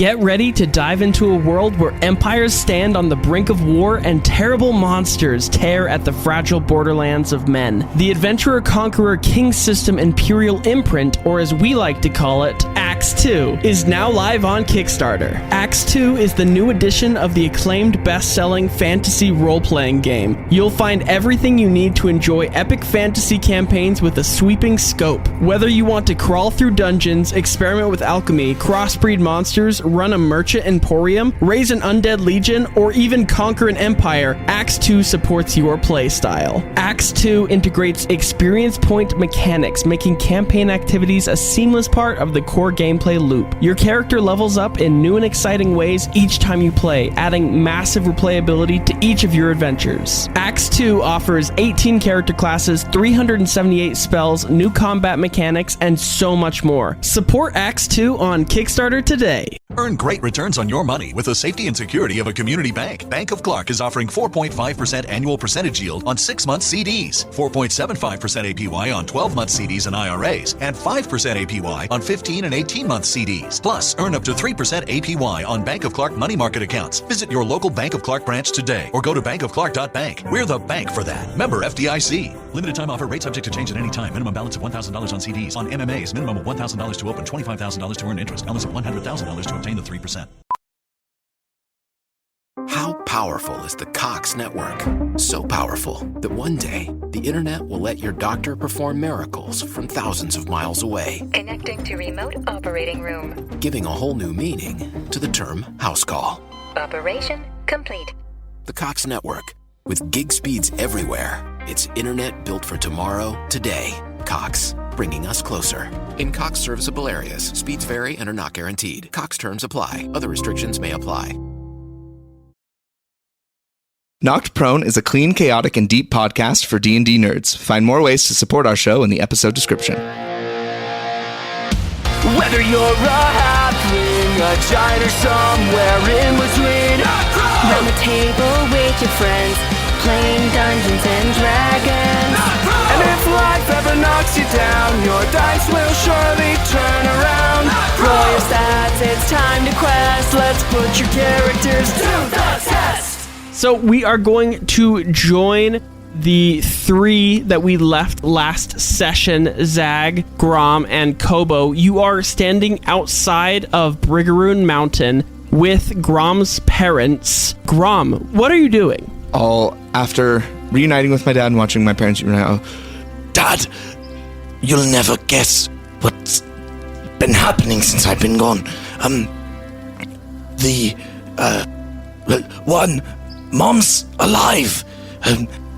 Get ready to dive into a world where empires stand on the brink of war and terrible monsters tear at the fragile borderlands of men. The Adventurer-Conqueror King System Imperial Imprint, or as we like to call it, Acts 2, is now live on Kickstarter. Acts 2 is the new edition of the acclaimed best-selling fantasy role-playing game. You'll find everything you need to enjoy epic fantasy campaigns with a sweeping scope. Whether you want to crawl through dungeons, experiment with alchemy, crossbreed monsters, run a merchant emporium, raise an undead legion, or even conquer an empire, Acts 2 supports your playstyle. Acts 2 integrates experience point mechanics, making campaign activities a seamless part of the core gameplay loop. Your character levels up in new and exciting ways each time you play, adding massive replayability to each of your adventures. Acts 2 offers 18 character classes, 378 spells, new combat mechanics, and so much more. Support Acts 2 on Kickstarter today. Earn great returns on your money with the safety and security of a community bank. Bank of Clark is offering 4.5% annual percentage yield on 6-month CDs, 4.75% APY on 12-month CDs and IRAs, and 5% APY on 15 and 18-month CDs. Plus, earn up to 3% APY on Bank of Clark money market accounts. Visit your local Bank of Clark branch today or go to bankofclark.bank. We're the bank for that. Member FDIC. Limited time offer. Rate subject to change at any time. Minimum balance of $1,000 on CDs. On MMAs, minimum of $1,000 to open, $25,000 to earn interest. Balance of $100,000 to obtain the 3%. How powerful is the Cox network? So powerful that one day, the internet will let your doctor perform miracles from thousands of miles away. Connecting to remote operating room. Giving a whole new meaning to the term house call. Operation complete. The Cox network. With gig speeds everywhere, it's internet built for tomorrow, today. Cox, bringing us closer. In Cox serviceable areas, speeds vary and are not guaranteed. Cox terms apply. Other restrictions may apply. Knocked Prone is a clean, chaotic, and deep podcast for D&D nerds. Find more ways to support our show in the episode description. Whether you're a halfling, a giant, or somewhere in between, round the table with your friends, playing Dungeons and Dragons. And if life ever knocks you down, your dice will surely turn around. Roll your stats, it's time to quest. Let's put your characters to the test. So we are going to join the three that we left last session, Zag, Grom, and Kobo. You are standing outside of Brigaroon Mountain with Grom's parents. Grom, what are you doing? All after reuniting with my dad and watching my parents reunite. Dad, you'll never guess what's been happening since I've been gone. Mom's alive.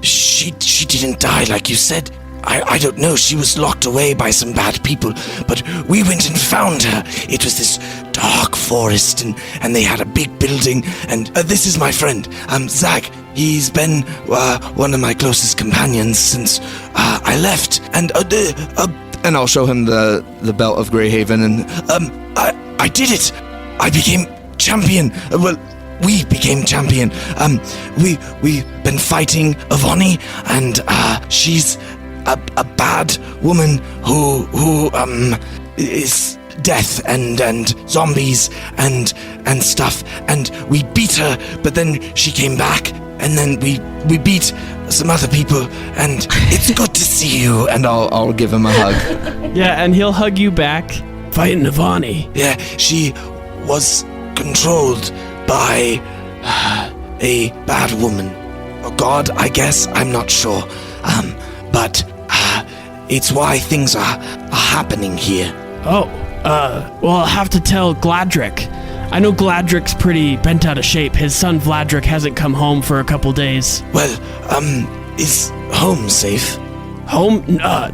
She didn't die like you said. I don't know, she was locked away by some bad people, but we went and found her. It was this dark forest, and they had a big building, and this is my friend, Zag. He's been one of my closest companions since I left, and I'll show him the belt of Greyhaven, and I did it. I became champion. We became champion. We've been fighting Avani, and she's a bad woman who is death and zombies and stuff. And we beat her, but then she came back, and then we beat some other people. And it's good to see you. And I'll give him a hug. Yeah, and he'll hug you back. Fighting Avani. Yeah, she was controlled by a bad woman, or God, I guess. I'm not sure, but it's why things are happening here. Oh, well, I'll have to tell Gladrick. I know Gladrick's pretty bent out of shape. His son Vladrick hasn't come home for a couple days. Well, is home safe? Home?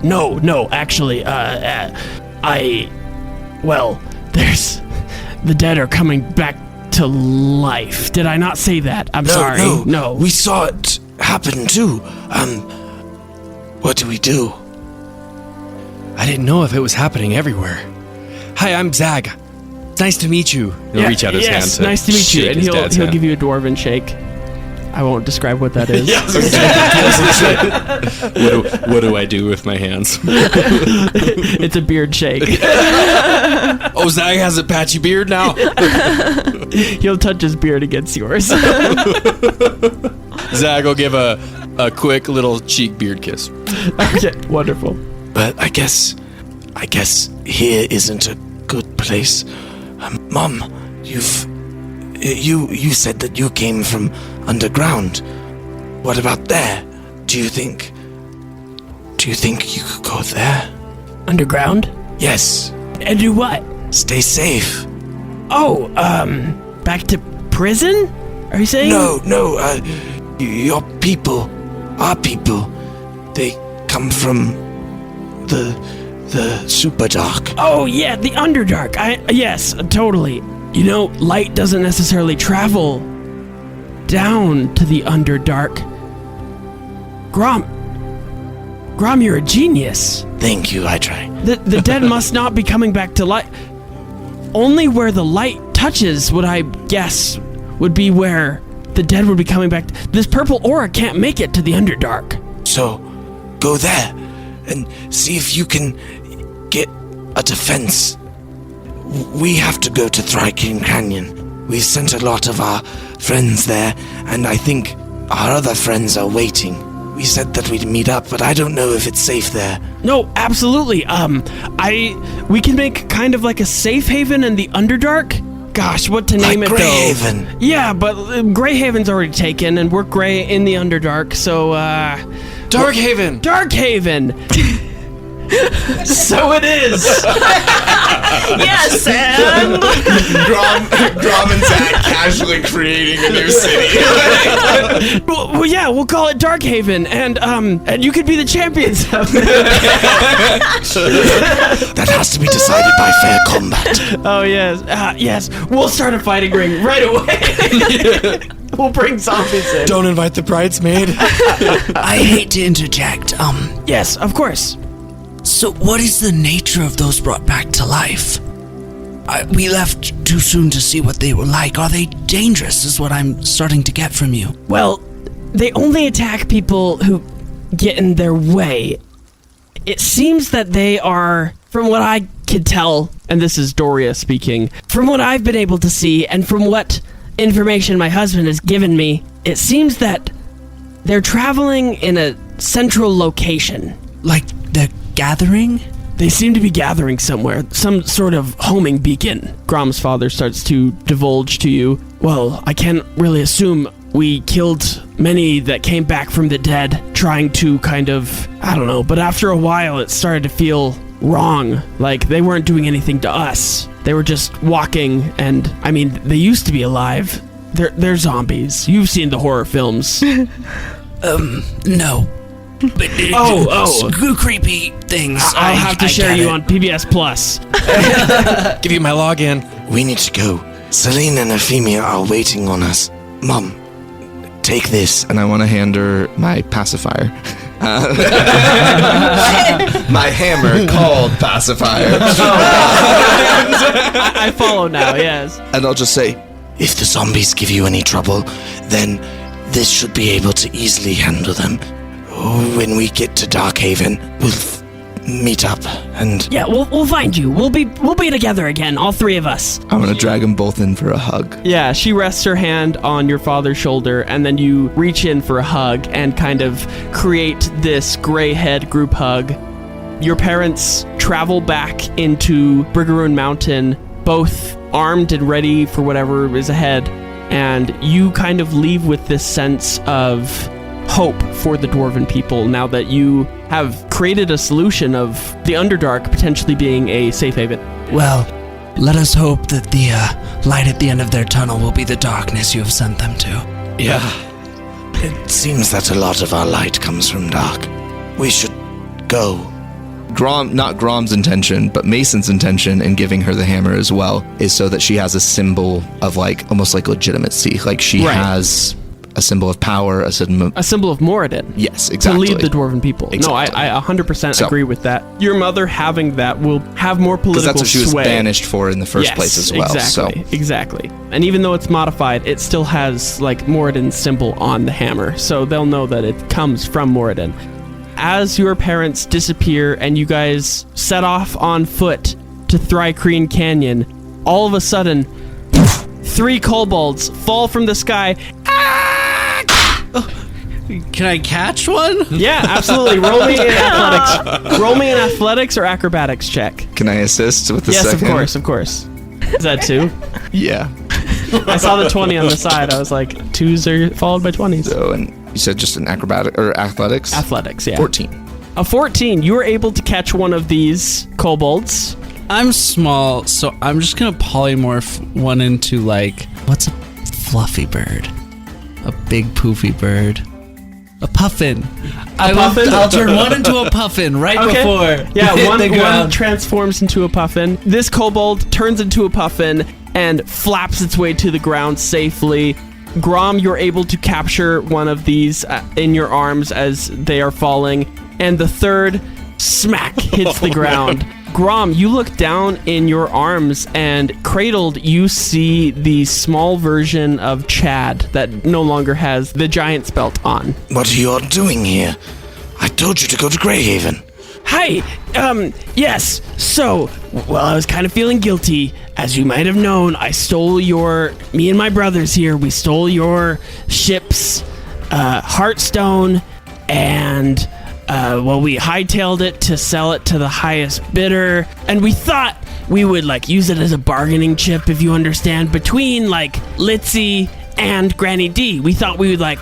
No, actually, there's... The dead are coming back to life. Did I not say that? I'm sorry. No. We saw it happen too. What do we do? I didn't know if it was happening everywhere. Hi, I'm Zag. Nice to meet you. He'll reach out his hand to nice to meet you. shake And his dad's he'll hand. give you a dwarven shake. I won't describe what that is. What do I do with my hands? It's a beard shake. Oh, Zag has a patchy beard now. He'll touch his beard against yours. Zag will give a quick little cheek beard kiss. Okay, wonderful. But I guess here isn't a good place. Mom, you said that you came from underground. What about there? Do you think you could go there? Underground? Yes. And do what? Stay safe. Oh, back to prison? Are you saying? No, your people, our people, they come from the super dark. Oh, yeah, the Underdark. Yes, totally. You know, light doesn't necessarily travel down to the Underdark. Grom, you're a genius. Thank you, I try. The dead must not be coming back to life. Only where the light touches would I guess would be where the dead would be coming back. This purple aura can't make it to the Underdark. So, go there and see if you can get a defense. We have to go to Thryking Canyon. We've sent a lot of our friends there, and I think our other friends are waiting. We said that we'd meet up, but I don't know if it's safe there. No, absolutely. We can make kind of like a safe haven in the Underdark. Gosh, what to name it, Greyhaven. though? Yeah, but Greyhaven's already taken, and we're Grey in the Underdark, so, Darkhaven! Darkhaven! So it is! Yes, and... Grom and Zach casually creating a new city. well, yeah, we'll call it Darkhaven, and you could be the champions of it. That has to be decided by fair combat. Oh, yes. Yes, we'll start a fighting ring right away. We'll bring zombies in. Don't invite the bridesmaid. I hate to interject. Yes, of course. So what is the nature of those brought back to life? We left too soon to see what they were like. Are they dangerous, is what I'm starting to get from you. Well, they only attack people who get in their way. It seems that they are, from what I could tell, and this is Doria speaking, from what I've been able to see, and from what information my husband has given me, it seems that they're traveling in a central location. Like they're gathering? They seem to be gathering somewhere, some sort of homing beacon. Grom's father starts to divulge to you. Well, I can't really assume we killed many that came back from the dead, trying to kind of, I don't know, but after a while it started to feel wrong. Like they weren't doing anything to us. They were just walking, and, I mean, they used to be alive. They're zombies. You've seen the horror films. No. But creepy things. I'll have to share you on PBS Plus. Give you my login. We need to go. Selene and Efimia are waiting on us. Mom, take this. And I want to hand her my pacifier. My hammer called pacifier. I follow now, yes. And I'll just say, if the zombies give you any trouble, then this should be able to easily handle them. When we get to Darkhaven, we'll meet up and... Yeah, we'll find you. We'll be together again, all three of us. I'm gonna drag them both in for a hug. Yeah, she rests her hand on your father's shoulder, and then you reach in for a hug and kind of create this gray head group hug. Your parents travel back into Brigaroon Mountain, both armed and ready for whatever is ahead, and you kind of leave with this sense of hope for the dwarven people now that you have created a solution of the Underdark potentially being a safe haven. Well, let us hope that the light at the end of their tunnel will be the darkness you have sent them to. Yeah. It seems that a lot of our light comes from dark. We should go. Not Grom's intention, but Mason's intention in giving her the hammer as well is so that she has a symbol of like almost like legitimacy. Like she has a symbol of power, a symbol of Moradin. Yes, exactly. To lead the dwarven people. Exactly. No, I 100% agree with that. Your mother having that will have more political sway. Because that's what she was banished for in the first place as well. Exactly. And even though it's modified, it still has like Moradin's symbol on the hammer, so they'll know that it comes from Moradin. As your parents disappear and you guys set off on foot to Thrycreen Canyon, all of a sudden, 3 kobolds fall from the sky. Can I catch one? Yeah, absolutely. Roll me in athletics. Roll me an athletics or acrobatics check. Can I assist with the second? Yes, of course. Is that 2? Yeah. I saw the 20 on the side. I was like, 2s are followed by 20s. So, and you said just an acrobatic or athletics? Athletics, yeah. 14. A 14. You were able to catch one of these kobolds. I'm small, so I'm just gonna polymorph one into like, what's a fluffy bird? A big poofy bird. A puffin. I'll turn one into a puffin before. Yeah, one transforms into a puffin. This kobold turns into a puffin and flaps its way to the ground safely. Grom, you're able to capture one of these in your arms as they are falling, and the third smack hits the ground. Grom, you look down in your arms, and cradled, you see the small version of Chad that no longer has the giant's belt on. What are you all doing here? I told you to go to Greyhaven. Hi, yes, so, well, I was kind of feeling guilty. As you might have known, I stole me and my brothers here, we stole your ship's, heartstone, and, we hightailed it to sell it to the highest bidder, and we thought we would, use it as a bargaining chip, if you understand, between, Litzy and Granny D. We thought we would,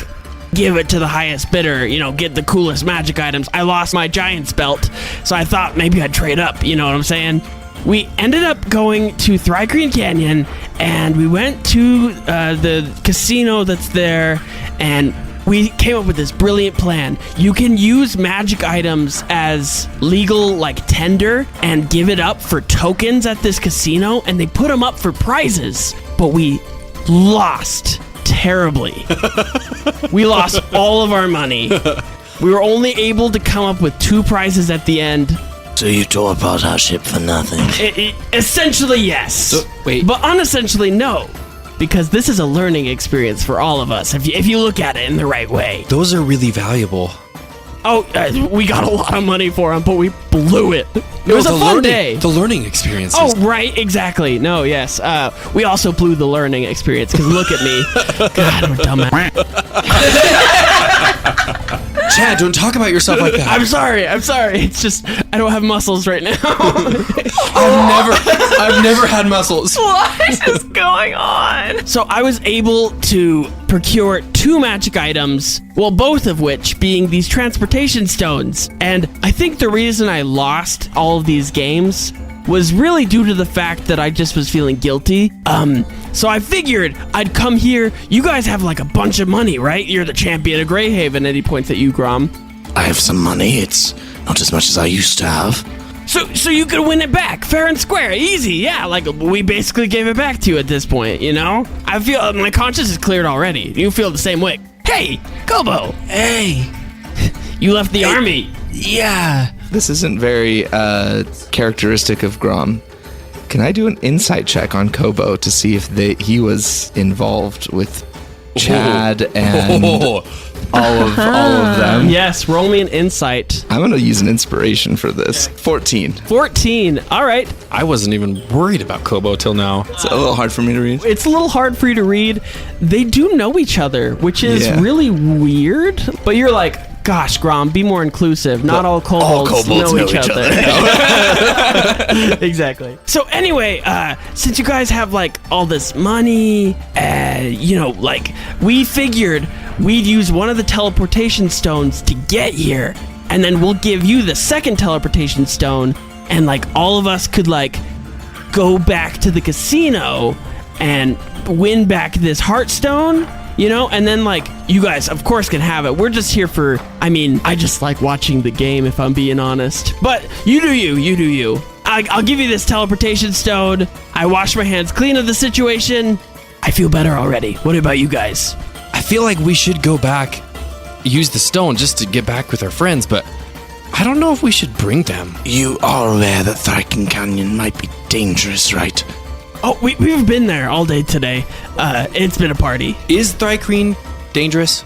give it to the highest bidder, get the coolest magic items. I lost my giant's belt, so I thought maybe I'd trade up, you know what I'm saying? We ended up going to Thrycreen Canyon, and we went to the casino that's there, and we came up with this brilliant plan. You can use magic items as legal, tender, and give it up for tokens at this casino, and they put them up for prizes. But we lost terribly. We lost all of our money. We were only able to come up with 2 prizes at the end. So you tore apart our ship for nothing? Essentially, yes. So, wait. But unessentially, no. Because this is a learning experience for all of us, if you look at it in the right way. Those are really valuable. Oh, we got a lot of money for them, but we blew it. It was a fun day. The learning experience. Oh, right, exactly. No, yes. We also blew the learning experience, because look at me. God, I'm a dumbass. Chad, don't talk about yourself like that. I'm sorry. It's just, I don't have muscles right now. I've never had muscles. What is going on? So I was able to procure 2 magic items, well, both of which being these transportation stones. And I think the reason I lost all of these games was really due to the fact that I just was feeling guilty. So I figured I'd come here. You guys have a bunch of money, right? You're the champion of Greyhaven. And he points at you, Grom. I have some money. It's not as much as I used to have. So you could win it back, fair and square, easy, yeah. We basically gave it back to you at this point, you know? I feel my conscience is cleared already. You feel the same way. Hey, Kobo. Hey. You left the army. Yeah. This isn't very characteristic of Grom. Can I do an insight check on Kobo to see if he was involved with Chad and all of them? Yes, roll me an insight. I'm going to use an inspiration for this. 14. 14. All right. I wasn't even worried about Kobo till now. It's a little hard for me to read. It's a little hard for you to read. They do know each other, which is really weird. But you're like, gosh, Grom, be more inclusive. Not all kobolds know each other. Exactly. So anyway, since you guys have all this money, we figured we'd use one of the teleportation stones to get here, and then we'll give you the second teleportation stone, and all of us could go back to the casino and win back this heartstone. And then you guys of course can have it. We're just here for, I just like watching the game, if I'm being honest. But you do you. I'll give you this teleportation stone. I wash my hands clean of the situation. I feel better already. What about you guys? I feel like we should go back, use the stone just to get back with our friends, but I don't know if we should bring them. You are aware that Seldarine Canyon might be dangerous, right? Oh, we've been there all day today. It's been a party. Is Seldarine dangerous?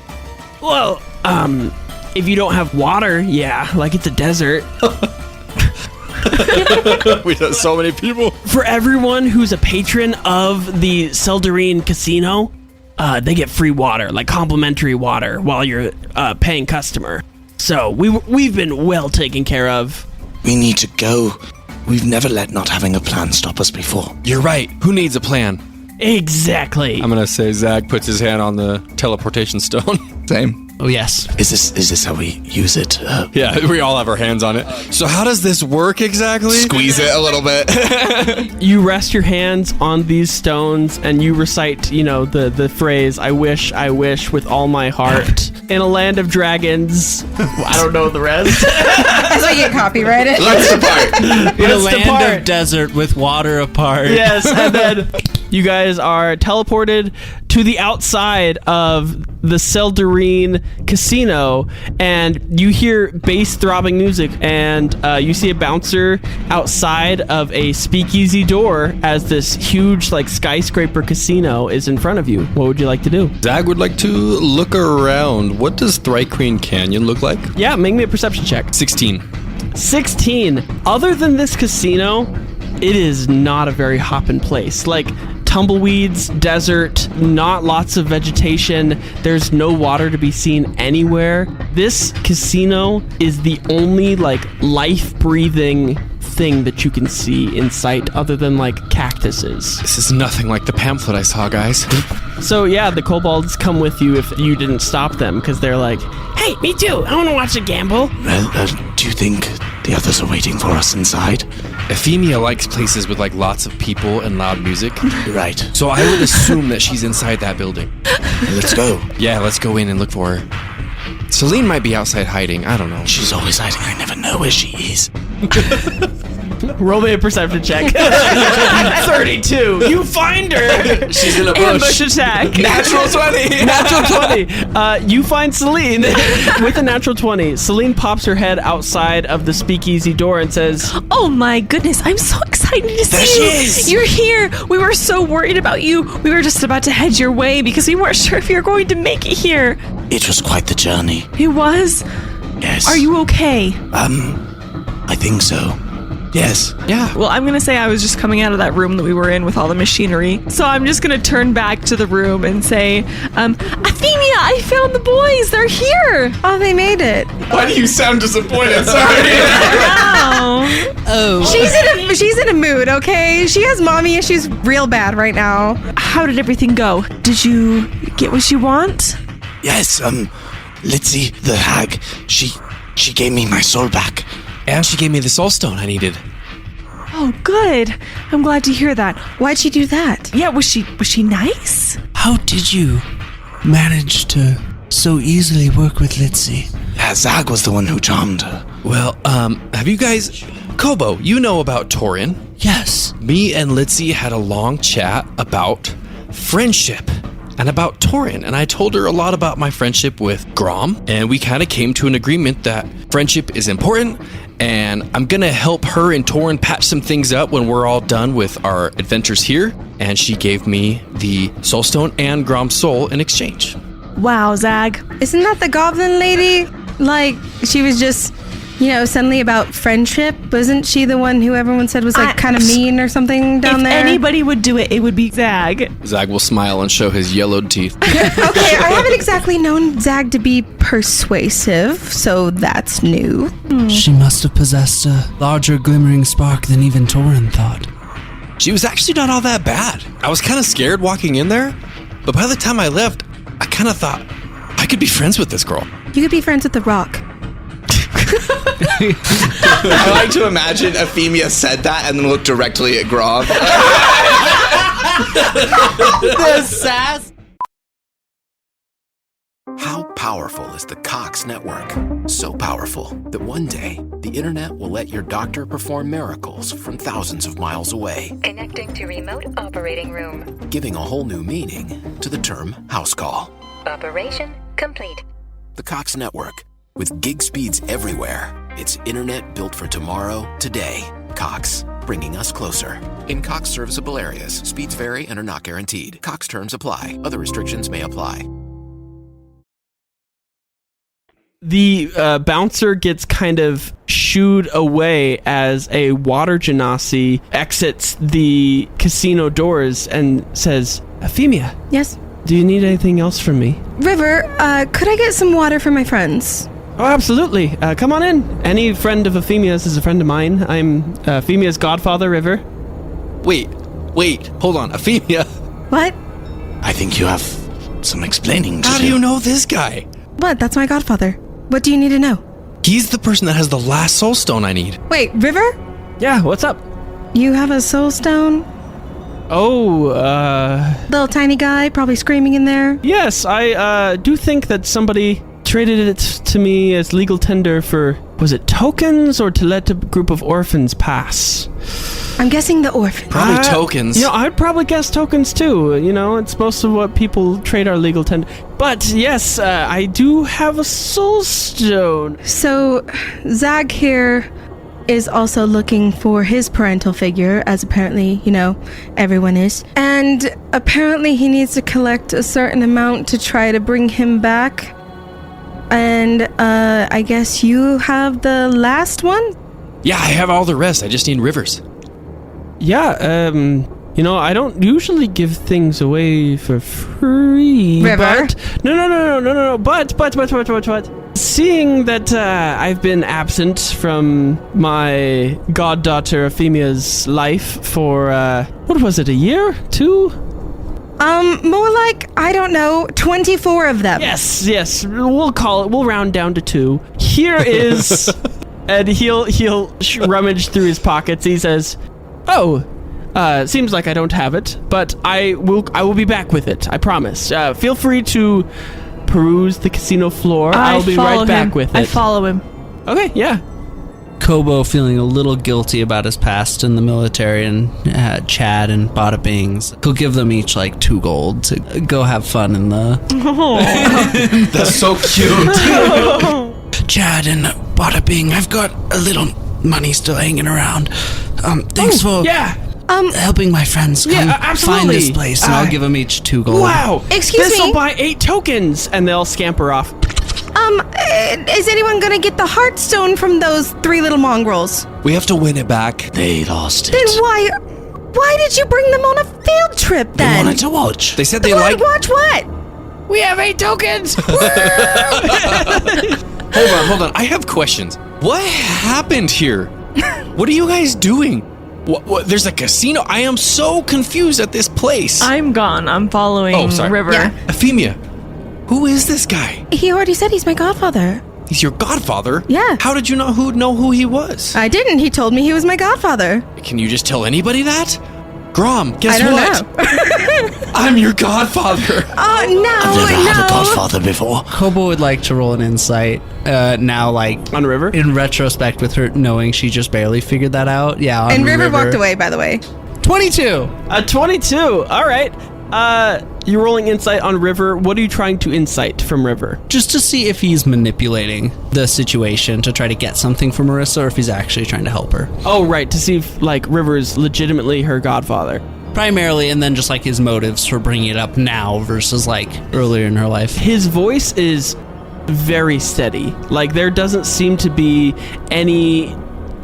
Well, if you don't have water, yeah, like it's a desert. We have so many people. For everyone who's a patron of the Seldarine Casino, they get free water, like complimentary water, while you're a paying customer. So we've been well taken care of. We need to go. We've never let not having a plan stop us before. You're right. Who needs a plan? Exactly. I'm gonna say Zag puts his hand on the teleportation stone. Same. Oh, yes. Is this how we use it? Yeah, we all have our hands on it. So how does this work exactly? Squeeze it a little bit. You rest your hands on these stones and you recite, the phrase, I wish with all my heart. In a land of dragons. I don't know the rest. That's why you get copyrighted. Let's depart. In a land of desert with water apart. Yes, and then you guys are teleported to the outside of the Seldarine Casino, and you hear bass throbbing music, and you see a bouncer outside of a speakeasy door as this huge skyscraper casino is in front of you. What would you like to do? Zag would like to look around. What does Seldarine Canyon look like? Yeah, make me a perception check. 16. 16. Other than this casino, it is not a very hopping place. Tumbleweeds, desert, not lots of vegetation. There's no water to be seen anywhere. This casino is the only life-breathing thing that you can see in sight other than cactuses. This is nothing like the pamphlet I saw, guys. So yeah, the kobolds come with you if you didn't stop them, because they're like, hey, me too. I want to watch a gamble. Well, do you think the others are waiting for us inside? Efimia likes places with lots of people and loud music. Right. So I would assume that she's inside that building. Let's go. Yeah, let's go in and look for her. Selene might be outside hiding. I don't know. She's always hiding. I never know where she is. roll me a perception check. 32. You find her. She's in a bush. Ambush attack. Natural 20. Natural 20. You find Selene with a natural 20. Selene pops her head outside of the speakeasy door and says, Oh my goodness, I'm so excited to There see she you. is. You're here. We were so worried about you. We were just about to head your way because we weren't sure if you were going to make it here. It was quite the journey. It was? Yes. Are you okay? I think so. Yes. Yeah. Well, I'm going to say I was just coming out of that room that we were in with all the machinery. So I'm just going to turn back to the room and say, Efimia, I found the boys. They're here. Oh, they made it. Why do you sound disappointed? Sorry. Oh. She's in a mood, okay? She has mommy issues real bad right now. How did everything go? Did you get what you want? Yes, Litzy, the hag, she gave me my soul back. And she gave me the soul stone I needed. Oh, good. I'm glad to hear that. Why'd she do that? Yeah, was she nice? How did you manage to so easily work with Litzy? Yeah, Zag was the one who charmed her. Well, have you guys... Kobo, you know about Torin. Yes. Me and Litzy had a long chat about friendship and about Torin, and I told her a lot about my friendship with Grom, and we kind of came to an agreement that friendship is important, and I'm gonna help her and Torin patch some things up when we're all done with our adventures here, and she gave me the Soulstone and Grom's soul in exchange. Wow, Zag. Isn't that the goblin lady? She was just, suddenly about friendship. Wasn't she the one who everyone said was kind of mean or something down there? If anybody would do it, it would be Zag. Zag will smile and show his yellowed teeth. Okay, I haven't exactly known Zag to be persuasive, so that's new. She must have possessed a larger glimmering spark than even Torin thought. She was actually not all that bad. I was kind of scared walking in there, but by the time I left, I kind of thought I could be friends with this girl. You could be friends with the Rock. I like to imagine Efimia said that and then looked directly at Grom. The sass. How powerful is the Cox network? So powerful that one day the internet will let your doctor perform miracles from thousands of miles away, Connecting to remote operating room. giving a whole new meaning to the term house call. Operation complete. The Cox Network. With gig speeds everywhere, it's internet built for tomorrow, today. Cox, bringing us closer. In Cox serviceable areas, speeds vary and are not guaranteed. Cox terms apply. Other restrictions may apply. The bouncer gets kind of shooed away as a water genasi exits the casino doors and says, Efimia. Yes? Do you need anything else from me? River, could I get some water for my friends? Oh, absolutely. Come on in. Any friend of Efimia's is a friend of mine. I'm Efimia's godfather, River. Wait, hold on. Efimia? What? I think you have some explaining to do. How do you know this guy? What? That's my godfather. What do you need to know? He's the person that has the last soul stone I need. Wait, River? Yeah, what's up? You have a soul stone? Oh, Little tiny guy, probably screaming in there. yes, I do think that somebody traded it to me as legal tender for, was it tokens or to let a group of orphans pass? I'm guessing the orphan. Probably tokens. You know, I'd probably guess tokens too. You know, it's most of what people trade our legal tender. But yes, I do have a soul stone. So, Zag here is also looking for his parental figure, as apparently, everyone is. And apparently he needs to collect a certain amount to try to bring him back. And I guess you have the last one? Yeah, I have all the rest. I just need Rivers. Yeah, I don't usually give things away for free. River? But, no. But. Seeing that I've been absent from my goddaughter Efimia's life for, what was it, a year? 2? More like, I don't know, 24 of them. Yes, we'll round down to 2. Here is, and he'll rummage through his pockets. He says, oh, seems like I don't have it, but I will be back with it, I promise. Feel free to peruse the casino floor. I'll be right back with it. I follow him. Okay, yeah. Kobo feeling a little guilty about his past in the military and Chad and Bada Bings. He'll give them each like 2 gold to go have fun in the... That's so cute. Chad and Bada Bing, I've got a little money still hanging around. Thanks for helping my friends come find this place. And I'll give them each 2 gold. Wow! Excuse me? This'll buy 8 tokens! And they'll scamper off. Is anyone gonna get the heartstone from those 3 little mongrels? We have to win it back. They lost it. Then why did you bring them on a field trip then? They wanted to watch. They said they like... Watch what? We have 8 tokens! Hold on. I have questions. What happened here? What are you guys doing? What? There's a casino? I am so confused at this place. I'm gone. I'm following River. Yeah. Efimia, who is this guy? He already said he's my godfather. He's your godfather? Yeah. How did you know who he was? I didn't. He told me he was my godfather. Can you just tell anybody that? Grom, guess I don't what? know. I'm your godfather. Oh, no, I've never had a godfather before. Kobo would like to roll an insight now, like... On River? In retrospect, with her knowing she just barely figured that out. Yeah, on And River walked away, by the way. 22! 22! Alright. You're rolling insight on River. What are you trying to insight from River? Just to see if he's manipulating the situation to try to get something from Marissa or if he's actually trying to help her. Oh, right. To see if, River is legitimately her godfather. Primarily, and then just, his motives for bringing it up now versus, earlier in her life. His voice is very steady. There doesn't seem to be any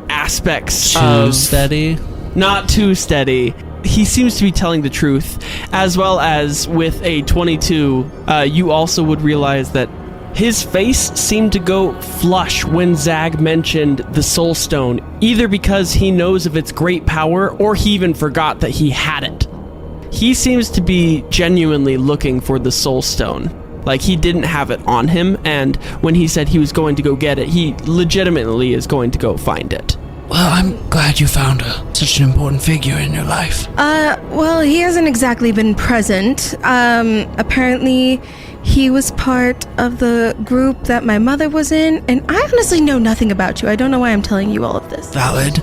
aspects Too steady? Not too steady. He seems to be telling the truth, as well as with a 22, you also would realize that his face seemed to go flush when Zag mentioned the Soul Stone, either because he knows of its great power or he even forgot that he had it. He seems to be genuinely looking for the Soul Stone. He didn't have it on him, and when he said he was going to go get it, he legitimately is going to go find it. Well, I'm glad you found such an important figure in your life. Well, he hasn't exactly been present. Apparently, he was part of the group that my mother was in, and I honestly know nothing about you. I don't know why I'm telling you all of this. Valid.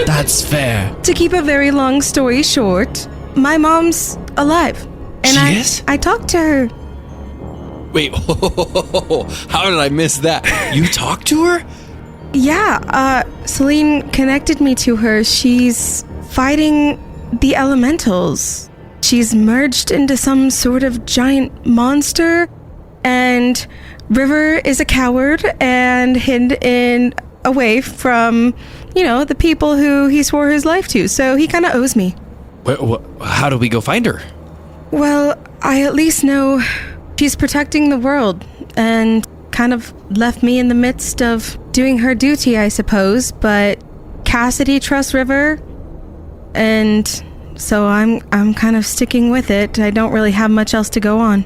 That's fair. To keep a very long story short, my mom's alive. And She is? I talked to her Wait, how did I miss that? You talked to her? Yeah, Selene connected me to her. She's fighting the elementals. She's merged into some sort of giant monster, and River is a coward and hid away from, the people who he swore his life to, so he kind of owes me. How do we go find her? Well, I at least know she's protecting the world, and kind of left me in the midst of doing her duty, I suppose, but Cassidy trusts River, and so I'm kind of sticking with it. I don't really have much else to go on.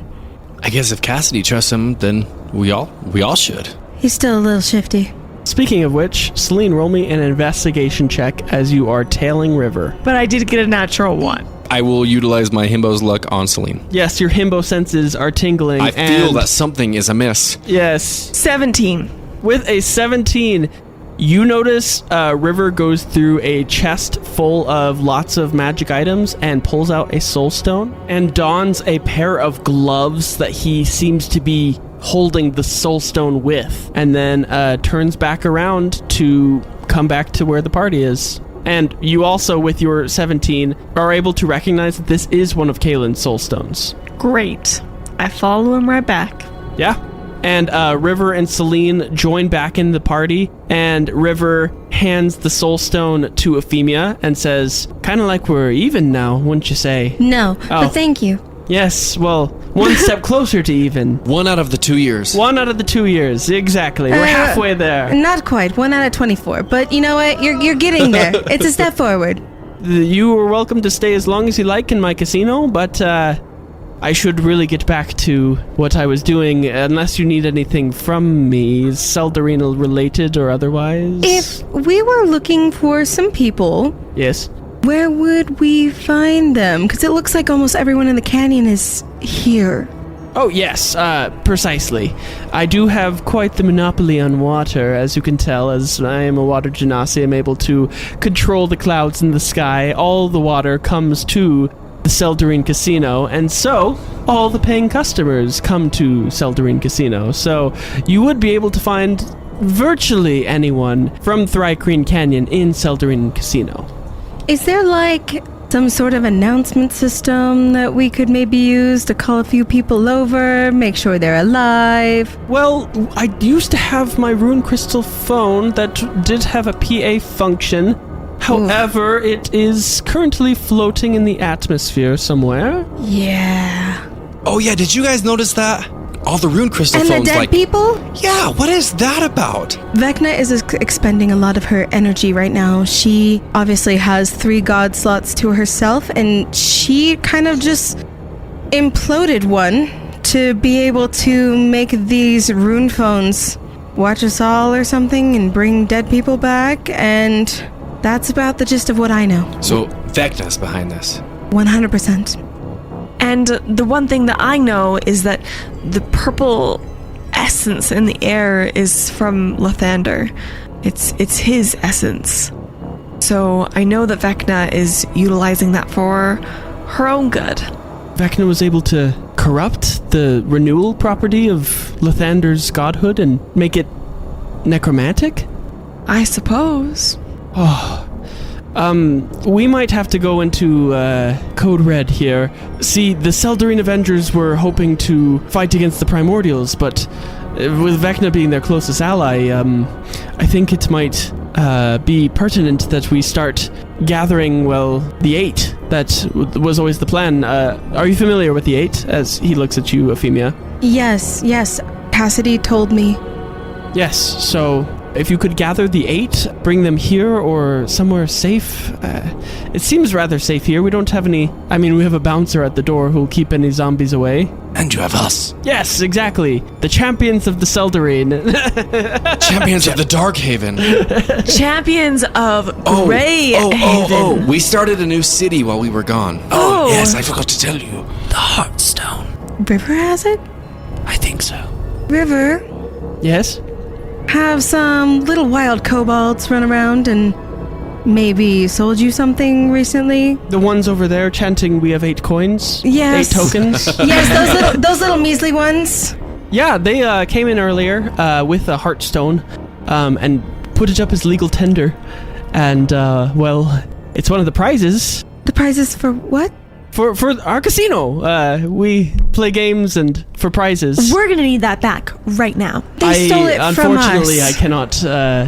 I guess if Cassidy trusts him, then we all should. He's still a little shifty. Speaking of which, Selene, roll me an investigation check as you are tailing River. But I did get a natural 1. I will utilize my Himbo's luck on Selene. Yes, your Himbo senses are tingling. I feel that something is amiss. Yes. 17. With a 17, you notice River goes through a chest full of lots of magic items and pulls out a soul stone and dons a pair of gloves that he seems to be holding the soul stone with, and then turns back around to come back to where the party is. And you also, with your 17, are able to recognize that this is one of Kaelin's soul stones. Great. I follow him right back. Yeah. And River and Selene join back in the party, and River hands the soul stone to Efimia and says, kind of like we're even now, wouldn't you say? No, but thank you. Yes, well, one step closer to even. 1 out of the 2 years. 1 out of the 2 years, exactly. We're halfway there. Not quite. 1 out of 24. But you know what? You're getting there. It's a step forward. You are welcome to stay as long as you like in my casino, but I should really get back to what I was doing, unless you need anything from me, Seldarine related or otherwise. If we were looking for some people... Yes? Where would we find them? Because it looks like almost everyone in the canyon is here. Oh, yes, precisely. I do have quite the monopoly on water, as you can tell, as I am a water genasi. I'm able to control the clouds in the sky. All the water comes to the Seldarine Casino, and so all the paying customers come to Seldarine Casino. So you would be able to find virtually anyone from Thrycreen Canyon in Seldarine Casino. Is there like some sort of announcement system that we could maybe use to call a few people over, make sure they're alive? Well, I used to have my rune crystal phone that did have a PA function. However, it is currently floating in the atmosphere somewhere. Yeah. Oh yeah, did you guys notice that? All the rune crystal and phones, the dead people? Yeah, what is that about? Vecna is expending a lot of her energy right now. She obviously has 3 god slots to herself, and she kind of just imploded one to be able to make these rune phones watch us all or something and bring dead people back, and that's about the gist of what I know. So Vecna's behind this. 100%. And the one thing that I know is that the purple essence in the air is from Lathander. It's his essence. So I know that Vecna is utilizing that for her own good. Vecna was able to corrupt the renewal property of Lathander's godhood and make it necromantic? I suppose. Oh. We might have to go into Code Red here. See, the Seldarine Avengers were hoping to fight against the Primordials, but with Vecna being their closest ally, I think it might be pertinent that we start gathering, well, the 8. That was always the plan. Are you familiar with the 8? As he looks at you, Efimia. Yes. Cassidy told me. Yes, so if you could gather the 8, bring them here or somewhere safe. It seems rather safe here. We don't have any... I mean, we have a bouncer at the door who'll keep any zombies away. And you have us. Yes, exactly. The champions of the Seldarine. Champions of the Darkhaven. Champions of Greyhaven. Oh, we started a new city while we were gone. Oh, yes, I forgot to tell you. The heartstone. River has it? I think so. River? Yes? Have some little wild kobolds run around and maybe sold you something recently? The ones over there chanting, we have 8 coins? Yes. 8 tokens? Yes, those little measly ones. Yeah, they came in earlier with a heartstone and put it up as legal tender. And, well, it's one of the prizes. The prizes for what? For our casino. We play games and for prizes. We're gonna need that back right now. They stole it from us. Unfortunately, I cannot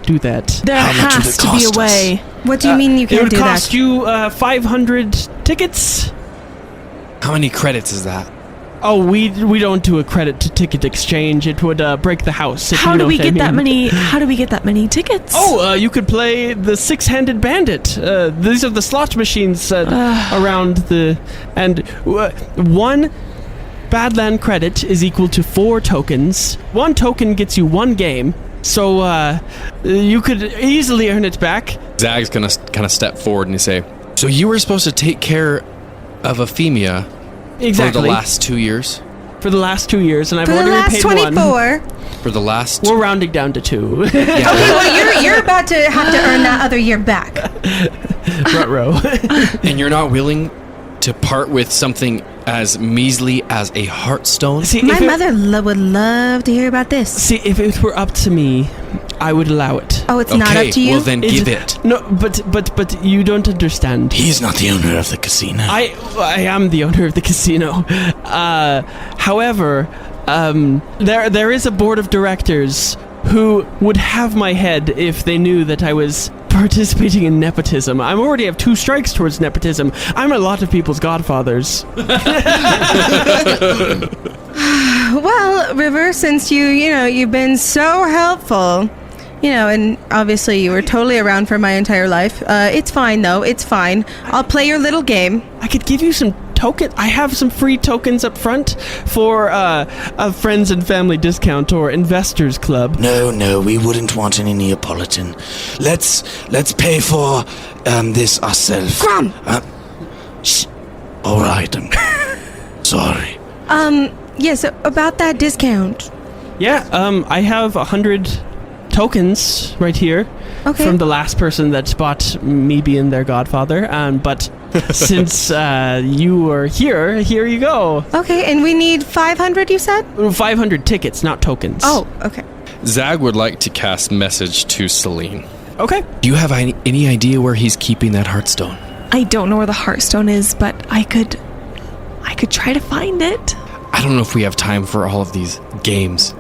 do that. There has to be a way. What do you mean you can't do that? It would cost you 500 tickets. How many credits is that? Oh, we don't do a credit to ticket exchange. It would break the house. How do we get that many? How do we get that many tickets? Oh, you could play the Six-Handed Bandit. These are the slot machines around the... And one Badland credit is equal to 4 tokens. 1 token gets you 1 game. So you could easily earn it back. Zag's gonna kind of step forward and say, so you were supposed to take care of Efimia exactly. for the last 2 years? For the last 2 years, and I've for already repaid 24. For the last... We're rounding down to 2. Okay, well, you're about to have to earn that other year back. Ruh-roh. And you're not willing to part with something as measly as a heartstone? See, my mother would love to hear about this. See, if it were up to me, I would allow it. Oh, it's not up to you? Well, then give it. No, but you don't understand. He's not the owner of the casino. I am the owner of the casino. However, there is a board of directors who would have my head if they knew that I was participating in nepotism. I already have 2 strikes towards nepotism. I'm a lot of people's godfathers. Well, River, since you've been so helpful, and obviously you were totally around for my entire life. It's fine, though. It's fine. I'll play your little game. I could give you some token. I have some free tokens up front for a friends and family discount or investors club. No, we wouldn't want any Neapolitan. Let's pay for this ourselves. Grom! All right, I'm sorry. Yes, about that discount. Yeah, I have 100 tokens right here from the last person that bought me being their godfather. But since you were here you go. Okay, and we need 500, you said? 500 tickets, not tokens. Oh, okay. Zag would like to cast message to Selene. Okay. Do you have any idea where he's keeping that heartstone? I don't know where the heartstone is, but I could try to find it. I don't know if we have time for all of these games.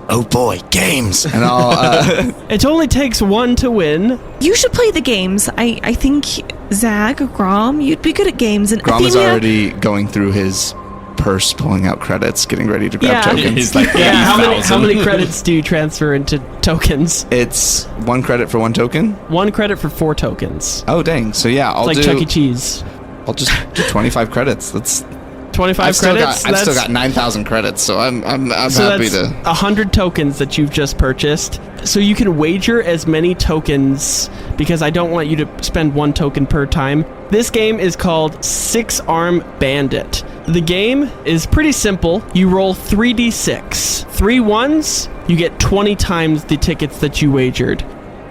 Oh boy, games! And I'll... It only takes 1 to win. You should play the games. I think Zag or Grom, you'd be good at games. And Grom is Efimia, already going through his purse, pulling out credits, getting ready to grab tokens. He's like, how many credits do you transfer into tokens? It's 1 credit for 1 token? 1 credit for 4 tokens. Oh, dang. So yeah, It's like Chuck E. Cheese. I'll just do 25 credits. That's 25 credits? I've still got 9,000 credits, so I'm so happy that's to... 100 tokens that you've just purchased. So you can wager as many tokens, because I don't want you to spend 1 token per time. This game is called 6-Arm Bandit. The game is pretty simple. You roll 3d6. 3 ones, you get 20 times the tickets that you wagered.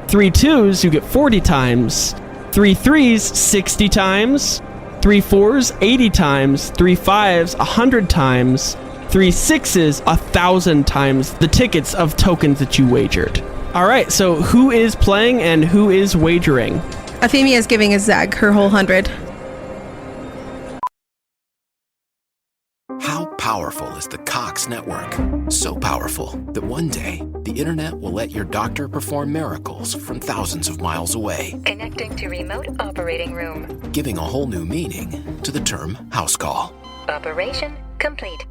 3 twos, you get 40 times. 3 threes, 60 times. 3 fours, 80 times. 3 fives, 100 times. 3 sixes, 1,000 times the tickets of tokens that you wagered. All right, so who is playing and who is wagering? Efimia is giving a Zag her whole 100. How powerful is the Cox network? So powerful that one day the internet will let your doctor perform miracles from thousands of miles away, Connecting to remote operating room. giving a whole new meaning to the term house call. Operation complete.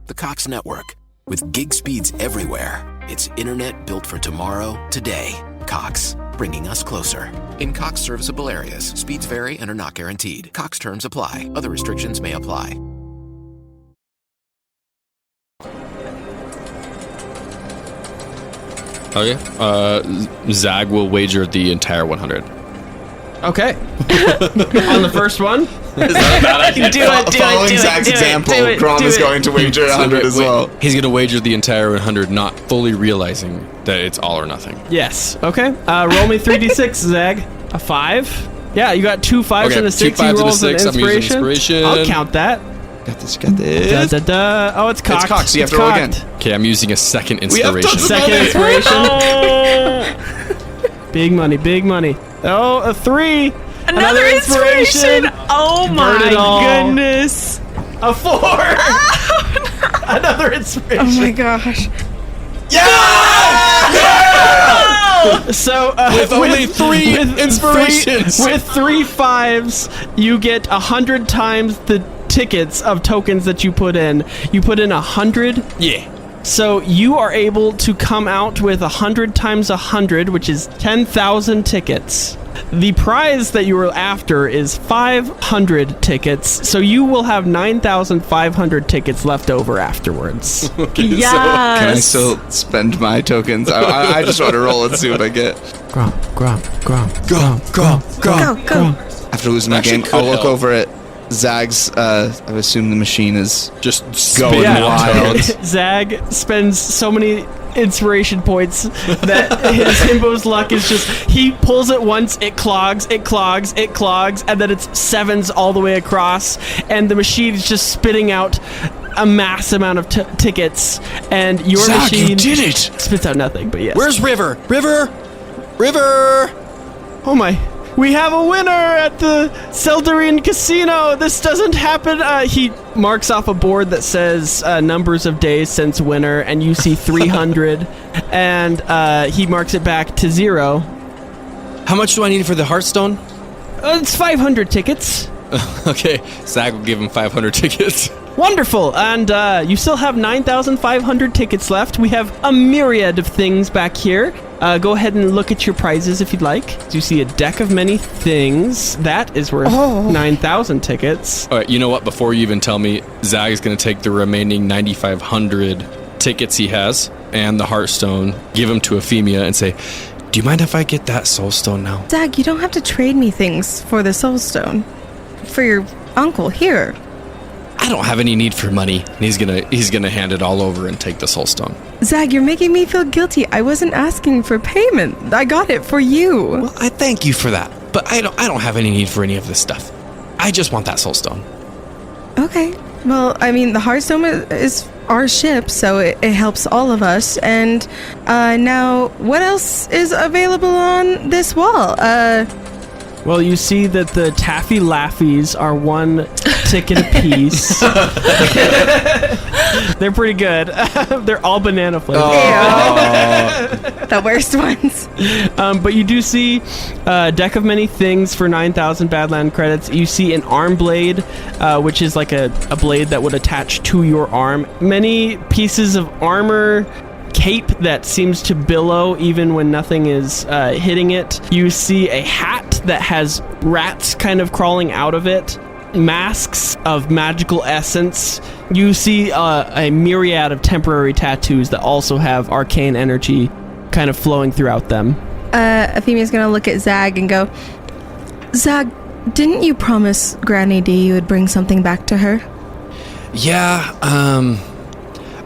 The Cox network, with gig speeds everywhere. It's internet built for tomorrow, today. Cox, bringing us closer. In Cox serviceable areas, speeds vary and are not guaranteed. Cox terms apply. Other restrictions may apply. Okay. Zag will wager the entire 100. Okay. On the first one? Is that a bad idea? Following Zach's example, Grom is going to wager 100 as well. He's going to wager the entire 100, not fully realizing that it's all or nothing. Yes. Okay. Roll me 3d6, Zag. A 5. Yeah, you got 2 5s Okay, and a 2 6.5s You and a rolled an 6. I'm using inspiration. inspiration. I'll count that. got this. Oh, it's cocked. It's cocked, so you have to roll again. Okay, I'm using a second inspiration. Second inspiration. Big money, big money. Oh, a 3. Another inspiration. Oh my goodness. A 4. Another inspiration. Oh my gosh. So with only 3 inspirations. With 3 5s, you get 100 times the tickets of tokens that you put in. You put in 100. Yeah. So you are able to come out with 100 times 100, which is 10,000 tickets. The prize that you were after is 500 tickets, so you will have 9,500 tickets left over afterwards. Okay, yes. So can I still spend my tokens? I just want to roll and see what I get. Grom. Go. After losing my game, I'll look over at Zag's. I assume the machine is just going wild. Zag spends so many inspiration points that his Himbo's luck is just, he pulls it once, it clogs, and then it's 7s all the way across, and the machine is just spitting out a mass amount of tickets, and your Zag, machine you did it! Spits out nothing, but yes. Where's River? Oh my. We have a winner at the Seldarine Casino. This doesn't happen. He marks off a board that says numbers of days since winner, and you see 300, and he marks it back to 0. How much do I need for the heartstone? It's 500 tickets. Okay, Zag will give him 500 tickets. Wonderful, and you still have 9,500 tickets left. We have a myriad of things back here. Go ahead and look at your prizes if you'd like. You see a deck of many things. That is worth 9,000 tickets. All right, you know what? Before you even tell me, Zag is going to take the remaining 9,500 tickets he has and the heartstone, give them to Efimia, and say, do you mind if I get that soulstone now? Zag, you don't have to trade me things for the soulstone. For your uncle here. I don't have any need for money. And he's gonna hand it all over and take the soulstone. Zag, you're making me feel guilty. I wasn't asking for payment. I got it for you. Well, I thank you for that, but I don't have any need for any of this stuff. I just want that soulstone. Okay. Well, I mean, the heartstone is our ship, so it helps all of us. And now, what else is available on this wall? Well, you see that the Taffy Laffies are 1 ticket apiece. They're pretty good. They're all banana flavored. The worst ones. But you do see a deck of many things for 9,000 Badland credits. You see an arm blade, which is like a blade that would attach to your arm. Many pieces of armor, cape that seems to billow even when nothing is hitting it. You see a hat that has rats kind of crawling out of it. Masks of magical essence. You see a myriad of temporary tattoos that also have arcane energy kind of flowing throughout them. Efimia's gonna look at Zag and go, Zag, didn't you promise Granny D you would bring something back to her? Yeah,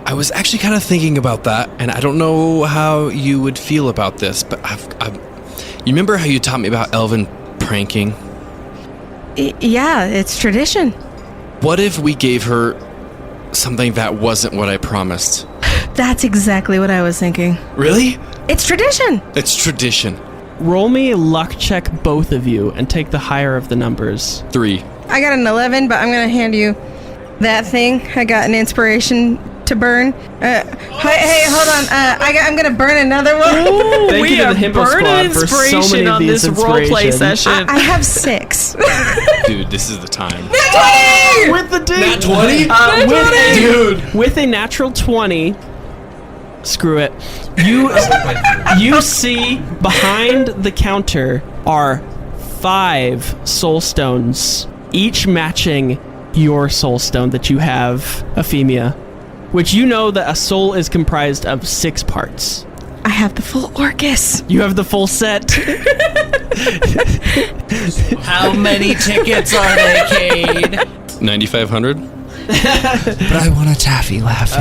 I was actually kind of thinking about that, and I don't know how you would feel about this, but you remember how you taught me about elven pranking? Yeah, it's tradition. What if we gave her something that wasn't what I promised? That's exactly what I was thinking. Really? It's tradition. It's tradition. Roll me a luck check, both of you, and take the higher of the numbers. 3. I got an 11, but I'm gonna hand you that thing. I got an inspiration to burn. Hey, hold on. I'm gonna burn another one. Ooh, Thank you to the Himbo Squad for so many of these roleplay session. I have 6. Dude, this is the time. Nat 20! With the dude. Nat 20? Dude. With a natural 20. Screw it. You see behind the counter are 5 soulstones, each matching your soulstone that you have, Efimia. Which you know that a soul is comprised of 6 parts. I have the full Orcus. You have the full set. How many tickets are they, Cade? 9,500? But I want a Taffy Laffy.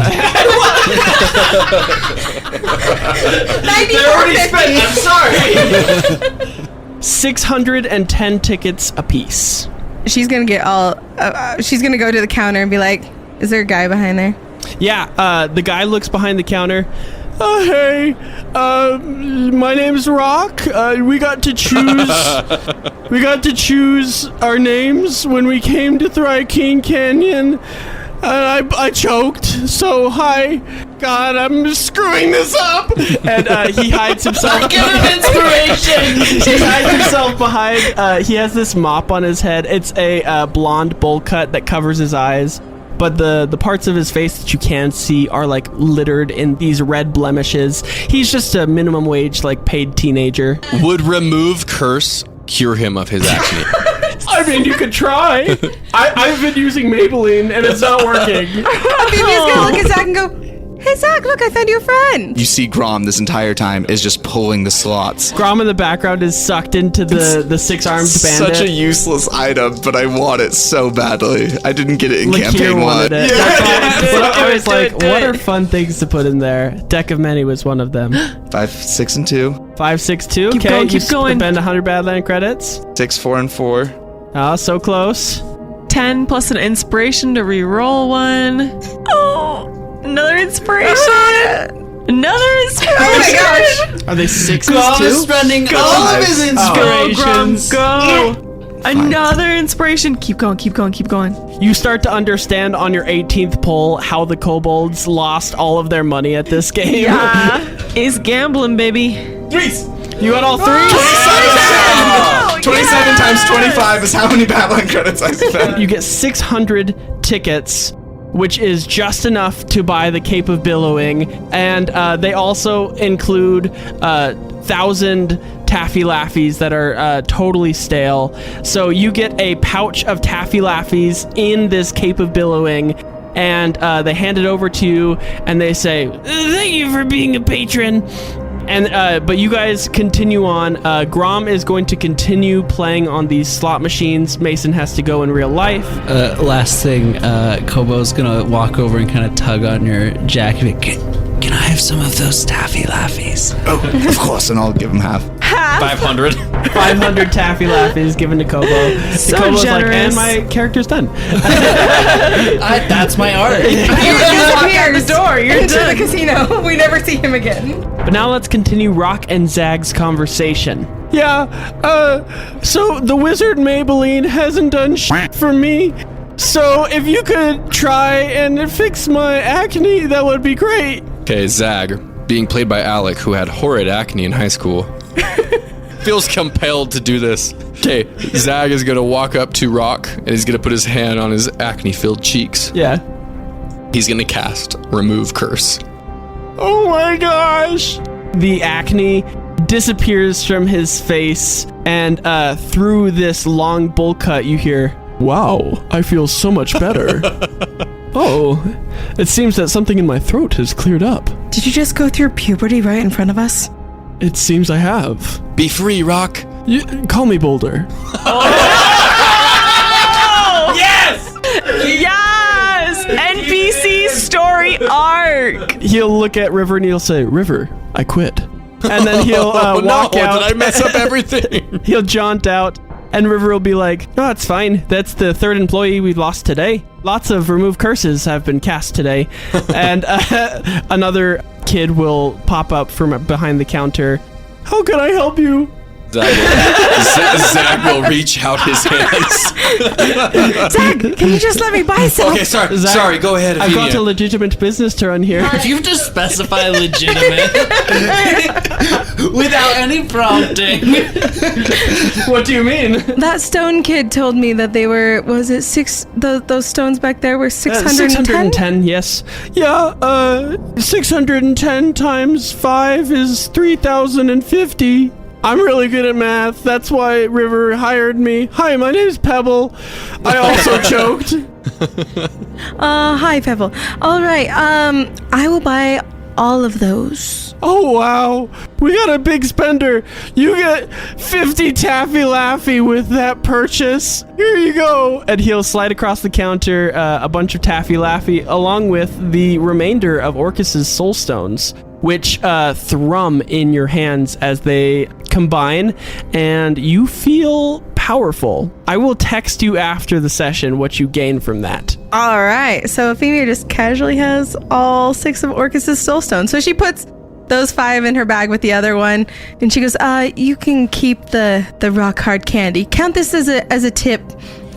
They're already spent. I'm sorry. 610 tickets apiece. she's gonna get all. She's gonna go to the counter and be like, "Is there a guy behind there?" Yeah. The guy looks behind the counter. Hey, my name's Rock. We got to choose our names when we came to Thryking Canyon. And I choked, so hi. God, I'm screwing this up. And he hides himself. Give him inspiration. He hides himself behind. He has this mop on his head. It's a blonde bowl cut that covers his eyes. But the parts of his face that you can see are like littered in these red blemishes. He's just a minimum wage, like paid teenager. Would remove curse cure him of his acne? I mean, you could try. I've been using Maybelline and it's not working. Efimia's gonna look at Zach and go, "Hey Zach, look, I found you a friend." You see Grom this entire time is just pulling the slots. Grom in the background is sucked into the six-armed bandit. Such a useless item, but I want it so badly. I didn't get it in Lakir campaign wanted 1. it. I was like, what are fun things to put in there? Deck of Many was one of them. 5, 6, and 2. 5, 6, 2. Keep Okay, going, keep you going. spend 100 Badland credits. 6, 4, and 4. Oh, so close. 10 plus an inspiration to re-roll one. Oh, another inspiration. Another inspiration. Oh my gosh. Are they 6s Grom too? is spending all of his inspirations. Go. Another inspiration. Keep going, keep going, keep going. You start to understand on your 18th pull how the kobolds lost all of their money at this game. Yeah. It's gambling, baby. You got all 3? 27 times 25 is how many Badland credits I spent. You get 600 tickets, which is just enough to buy the Cape of Billowing, and they also include 1,000 Taffy Laffies that are totally stale. So you get a pouch of Taffy Laffies in this Cape of Billowing, and they hand it over to you, and they say, "Thank you for being a patron." And but you guys continue on. Grom is going to continue playing on these slot machines. Mason has to go in real life. Last thing, Kobo's gonna walk over and kind of tug on your jacket. Can I have some of those Taffy Laffies? Oh, of course, and I'll give him half. 500. 500 Taffy Laffies given to Kobo. So Kobo's generous. like, and my character's done. That's my art. You walk out the door. You're into done. the casino. We never see him again. But now let's continue Rock and Zag's conversation. Yeah, so the wizard Maybelline hasn't done shit for me. So if you could try and fix my acne, that would be great. Okay, Zag, being played by Alec, who had horrid acne in high school, feels compelled to do this. Okay, Zag is gonna walk up to Rock and he's gonna put his hand on his acne-filled cheeks. Yeah. He's gonna cast Remove Curse. Oh my gosh! The acne disappears from his face, and through this long bowl cut, you hear, "Wow, I feel so much better." Oh, it seems that something in my throat has cleared up. Did you just go through puberty right in front of us? It seems I have. Be free, Rock. Call me Boulder. Yes! NPC story arc. He'll look at River and he'll say, "River, I quit." And then he'll walk out. Did I mess up everything? He'll jaunt out, and River will be like, "No, it's fine. That's the 3rd employee we lost today. Lots of remove curses have been cast today." And another kid will pop up from behind the counter. "How can I help you?" Zag will reach out his hands. Zach, can you just let me buy some? Okay, sorry. Zag, Sorry, go ahead. I've got Efimia. a legitimate business to run here. You just specify legitimate without any prompting. What do you mean? That stone kid told me that they were, was it six, those stones back there were 610? 610, yes. Yeah, 610 times 5 is 3,050. I'm really good at math. That's why River hired me. Hi, my name's Pebble. I also choked. Hi, Pebble. All right, I will buy all of those. Oh, wow. We got a big spender. You get 50 Taffy Laffy with that purchase. Here you go. And he'll slide across the counter a bunch of Taffy Laffy along with the remainder of Orcus's soul stones, which thrum in your hands as they combine, and you feel powerful. I will text you after the session what you gain from that. All right. So Efimia just casually has all 6 of Orcus's soulstones. So she puts those 5 in her bag with the other one, and she goes, you can keep the rock hard candy. Count this as a tip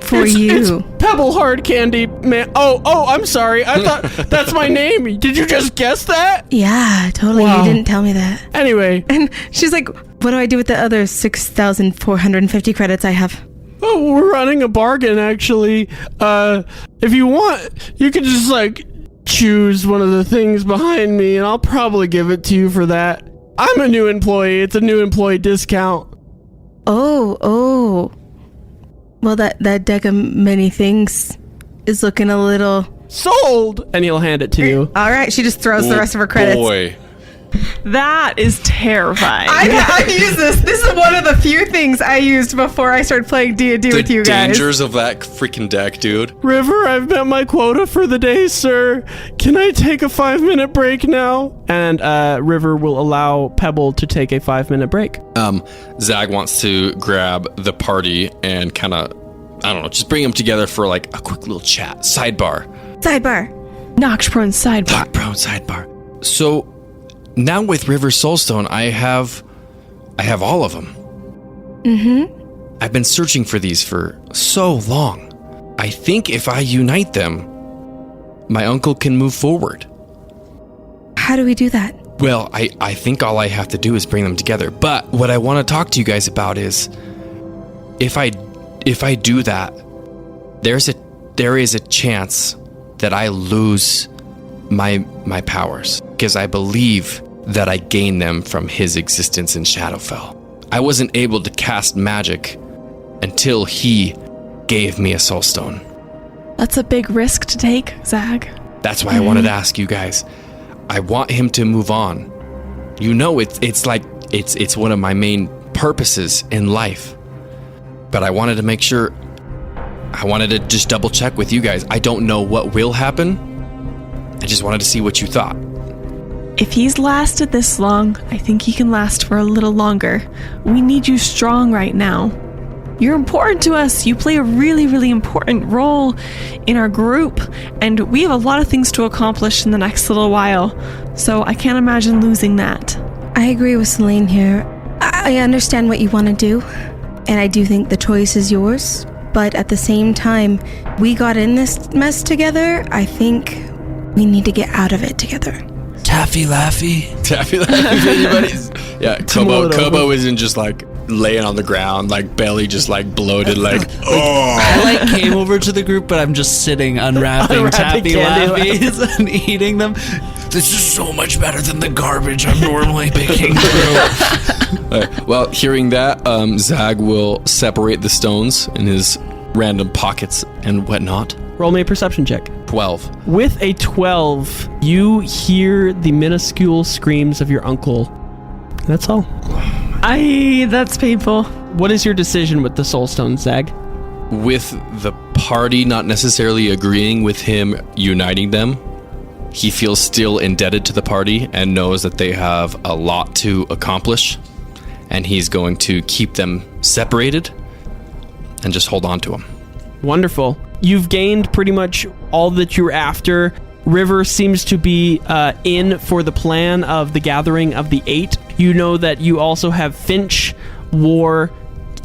for you. It's Pebble Hard Candy, man. Oh, I'm sorry. I thought that's my name. Did you just guess that? Yeah, totally. Wow. You didn't tell me that. Anyway. And she's like, what do I do with the other 6,450 credits I have? Oh, we're running a bargain, actually. If you want, you could just, choose one of the things behind me, and I'll probably give it to you for that. I'm a new employee. It's a new employee discount. Oh. Well, that deck of many things is looking a little... Sold! And he'll hand it to you. All right, she just throws the rest of her credits. Boy. That is terrifying. I've used this. This is one of the few things I used before I started playing D&D with you guys. The dangers of that freaking deck, dude. River, I've met my quota for the day, sir. Can I take a 5-minute break now? And River will allow Pebble to take a 5-minute break. Zag wants to grab the party and kind of, I don't know, just bring them together for a quick little chat. Sidebar. Nox prone sidebar. Knock prone sidebar. So now with River Soulstone, I have all of them. Mm-hmm. I've been searching for these for so long. I think if I unite them, my uncle can move forward. How do we do that? Well, I think all I have to do is bring them together. But what I want to talk to you guys about is if I do that, there is a chance that I lose my powers, because I believe that I gained them from his existence in Shadowfell. I wasn't able to cast magic until he gave me a soulstone. That's a big risk to take, Zag. That's why I wanted to ask you guys. I want him to move on. You know, it's one of my main purposes in life. But I wanted to make sure. I wanted to just double check with you guys. I don't know what will happen. I just wanted to see what you thought. If he's lasted this long, I think he can last for a little longer. We need you strong right now. You're important to us. You play a really, really important role in our group, and we have a lot of things to accomplish in the next little while, so I can't imagine losing that. I agree with Selene here. I understand what you want to do, and I do think the choice is yours, but at the same time, we got in this mess together. I think we need to get out of it together. Taffy Laffy. Anybody's? Yeah, Kobo isn't just laying on the ground, belly just bloated, I came over to the group, but I'm just sitting unwrapping Taffy Laffies and eating them. This is so much better than the garbage I'm normally picking through. Right, well, hearing that, Zag will separate the stones in his random pockets and whatnot. Roll me a perception check. 12. With a 12, you hear the minuscule screams of your uncle. That's all. That's painful. What is your decision with the soulstone, Zag? With the party not necessarily agreeing with him uniting them, he feels still indebted to the party and knows that they have a lot to accomplish, and he's going to keep them separated and just hold on to them. Wonderful. You've gained pretty much all that you're after. River seems to be in for the plan of the gathering of the 8. You know that you also have Finch, War,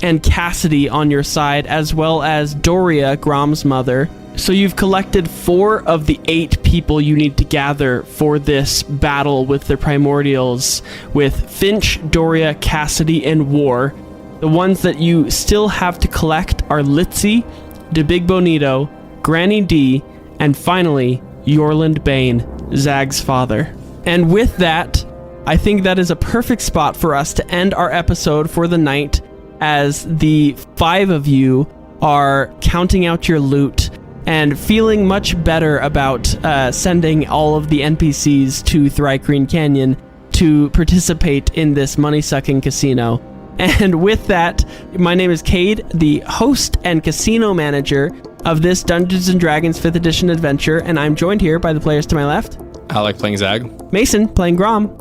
and Cassidy on your side, as well as Doria, Grom's mother. So you've collected 4 of the 8 people you need to gather for this battle with the Primordials, with Finch, Doria, Cassidy, and War. The ones that you still have to collect are Litzy, De Big Bonito, Granny D, and finally, Yorland Bane, Zag's father. And with that, I think that is a perfect spot for us to end our episode for the night, as the 5 of you are counting out your loot and feeling much better about sending all of the NPCs to Thrycreen Canyon to participate in this money-sucking casino. And with that, my name is Cade, the host and casino manager of this Dungeons & Dragons 5th edition adventure, and I'm joined here by the players to my left. I like playing Zag. Mason, playing Grom.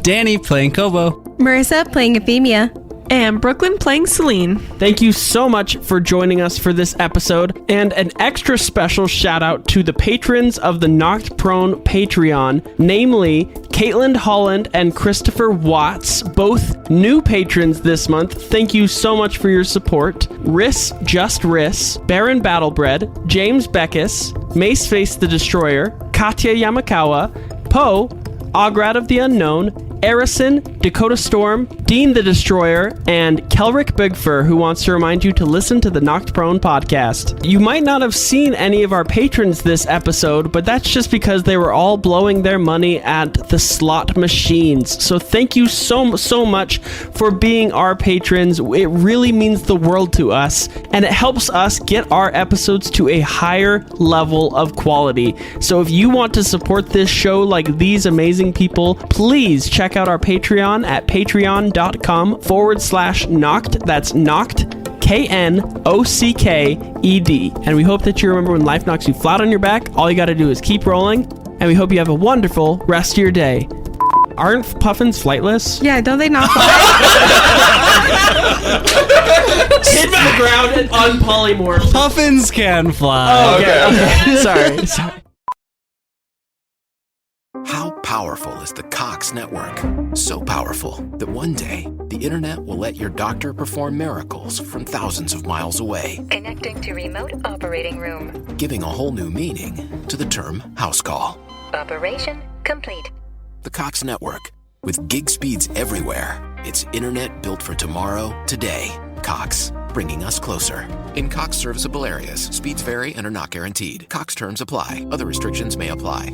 Danny, playing Kobo. Marissa, playing Efimia. And Brooklyn playing Selene. Thank you so much for joining us for this episode, and an extra special shout out to the patrons of the Knocked Prone Patreon, namely Caitlin Holland and Christopher Watts, both new patrons this month. Thank you so much for your support. Riss Just Riss, Baron Battlebred, James Beckus, Maceface the Destroyer, Katya Yamakawa, Poe, Ograd of the Unknown, Arison, Dakota Storm, Dean the Destroyer, and Kelric Bigfur, who wants to remind you to listen to the Knocked Prone podcast. You might not have seen any of our patrons this episode, but that's just because they were all blowing their money at the slot machines. So thank you so much for being our patrons. It really means the world to us, and it helps us get our episodes to a higher level of quality. So if you want to support this show like these amazing people, please check out our Patreon at patreon.com/knocked. That's knocked, KNOCKED. And we hope that you remember when life knocks you flat on your back, all you gotta do is keep rolling. And we hope you have a wonderful rest of your day. Aren't puffins flightless? Yeah, don't they not fly? Hit the ground and unpolymorph. Puffins can fly. Oh, okay. Sorry. How powerful is the Cox network? So powerful that one day the internet will let your doctor perform miracles from thousands of miles away. Connecting to remote operating room. Giving a whole new meaning to the term house call. Operation complete. The Cox network. With gig speeds everywhere, it's internet built for tomorrow, today. Cox, bringing us closer. In Cox serviceable areas, speeds vary and are not guaranteed. Cox terms apply. Other restrictions may apply.